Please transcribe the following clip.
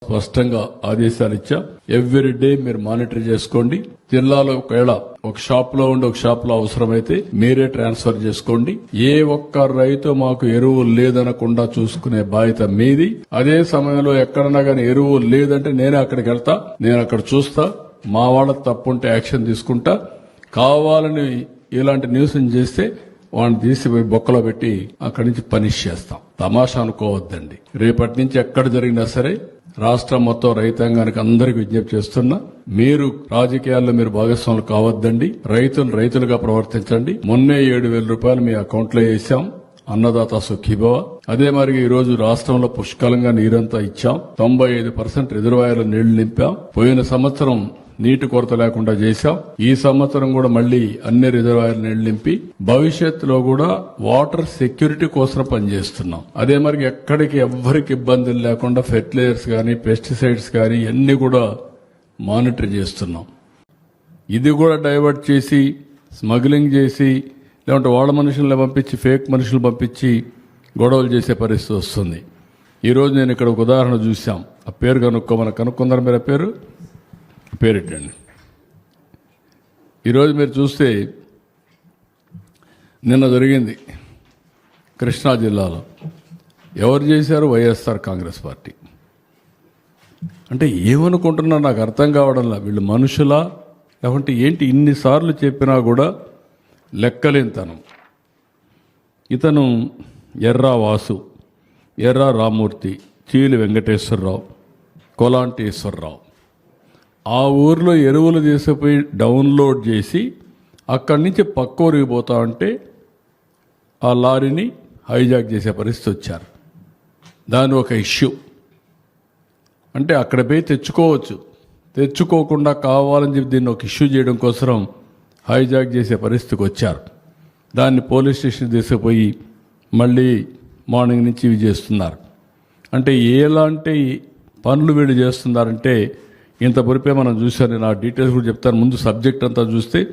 స్పష్టంగా ఆదేశాలు ఇచ్చా. ఎవ్రీ డే మీరు మానిటర్ చేసుకోండి. జిల్లాలో ఒకవేళ ఒక షాప్ లో ఉండి ఒక షాప్ లో అవసరమైతే మీరే ట్రాన్స్ఫర్ చేసుకోండి. ఏ ఒక్క రైతు మాకు ఎరువులు లేదనకుండా చూసుకునే బాధ్యత మీది. అదే సమయంలో ఎక్కడన్నా గానీ ఎరువులు లేదంటే నేనే అక్కడికి వెళ్తా, నేను అక్కడ చూస్తా. మా వాళ్ళ తప్పుంటే యాక్షన్ తీసుకుంటా. కావాలని ఇలాంటి న్యూస్ చేస్తే వాడిని తీసిపోయి బొక్కలో పెట్టి అక్కడి నుంచి పనిష్ చేస్తాం. తమాషా అనుకోవద్దండి. రేపటి నుంచి ఎక్కడ జరిగినా సరే రాష్ట్రం మొత్తం రైతాంగానికి అందరికి విజ్ఞప్తి చేస్తున్నా, మీరు రాజకీయాల్లో మీరు భాగస్వాములు కావద్దండి. రైతులుగా ప్రవర్తించండి. మొన్నే 7,000 రూపాయలు మీ అకౌంట్ లో వేసాం. అన్నదాత సుఖీభవ. అదే మరి ఈ రోజు రాష్ట్రంలో పుష్కలంగా నీరంతా ఇచ్చాం. 95% రిజర్వాయర్ల నీళ్లు నింపాం. పోయిన సంవత్సరం నీటి కొరత లేకుండా చేశాం. ఈ సంవత్సరం కూడా మళ్లీ అన్ని రిజర్వాయర్ల నీళ్లు నింపి భవిష్యత్తులో కూడా వాటర్ సెక్యూరిటీ కోసం పనిచేస్తున్నాం. అదే మరి ఎక్కడికి ఎవ్వరికి ఇబ్బందులు లేకుండా ఫెర్టిలైజర్స్ గానీ పెస్టిసైడ్స్ గానీ అన్ని కూడా మానిటర్ చేస్తున్నాం. ఇది కూడా డైవర్ట్ చేసి స్మగ్లింగ్ చేసి లేదంటే వాళ్ళ మనుషులను పంపించి ఫేక్ మనుషులు పంపించి గొడవలు చేసే పరిస్థితి వస్తుంది. ఈ రోజు నేను ఇక్కడ ఒక ఉదాహరణ చూశాం. ఆ పేరు కనుక్కుందరు మీరు. ఆ పేరెట్టండి. ఈరోజు మీరు చూస్తే నిన్న జరిగింది కృష్ణా జిల్లాలో. ఎవరు చేశారు? వైఎస్ఆర్ కాంగ్రెస్ పార్టీ. అంటే ఏమనుకుంటున్నా నాకు అర్థం కావడంలా. వీళ్ళు మనుషులా లేకుంటే ఏంటి? ఇన్నిసార్లు చెప్పినా కూడా లెక్కలేనితనం. ఇతను ఎర్రా వాసు, ఎర్రా రామూర్తి, చీలి వెంకటేశ్వరరావు, కొలాంటేశ్వరరావు ఆ ఊర్లో ఎరువులు తీసుకుపోయి డౌన్లోడ్ చేసి అక్కడి నుంచి పక్క ఊరికి పోతా ఉంటే ఆ లారీని హైజాక్ చేసే పరిస్థితి వచ్చారు. దాని ఒక ఇష్యూ. అంటే అక్కడ పోయి తెచ్చుకోవచ్చు, తెచ్చుకోకుండా కావాలని చెప్పి దీన్ని ఒక ఇష్యూ చేయడం కోసం హైజాక్ చేసే పరిస్థితికి వచ్చారు. దాన్ని పోలీస్ స్టేషన్ తీసుకుపోయి మళ్ళీ మార్నింగ్ నుంచి ఇవి చేస్తున్నారు. అంటే ఎలాంటి పనులు వీళ్ళు చేస్తున్నారంటే ఇంత పొరిపే మనం చూశాను. నా డీటెయిల్స్ కూడా చెప్తాను. ముందు సబ్జెక్ట్ అంతా చూస్తే